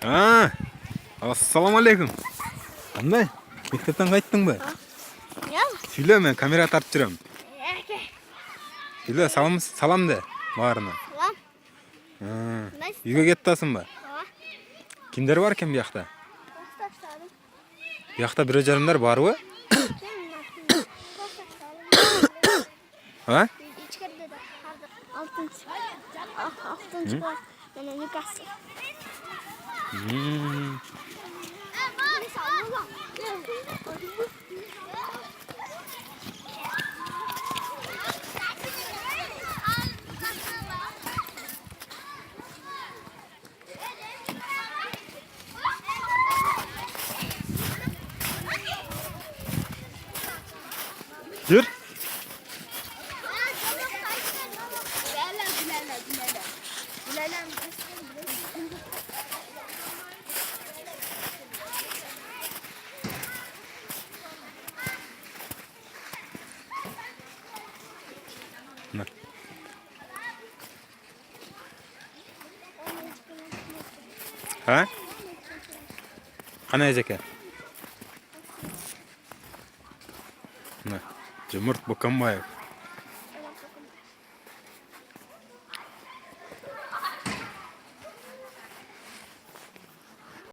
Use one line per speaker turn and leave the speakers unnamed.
Ha, assalomu alaykum. Qanday? Maktabdan qaytdingmi?
Yo'q.
Söyle, men kamera tartib turaman. Söyle, salam de barına.
Salam.
Ha. Uyga ketdasinmi? Kimlar var ekan bu yoqda? Bu yoqda birojarimlar bormi? Ha?
İçeride de. Altıncı var. Yani Newcastle.
Yürü. Ha? Qanday ekan? Jumurt Bokanbayev.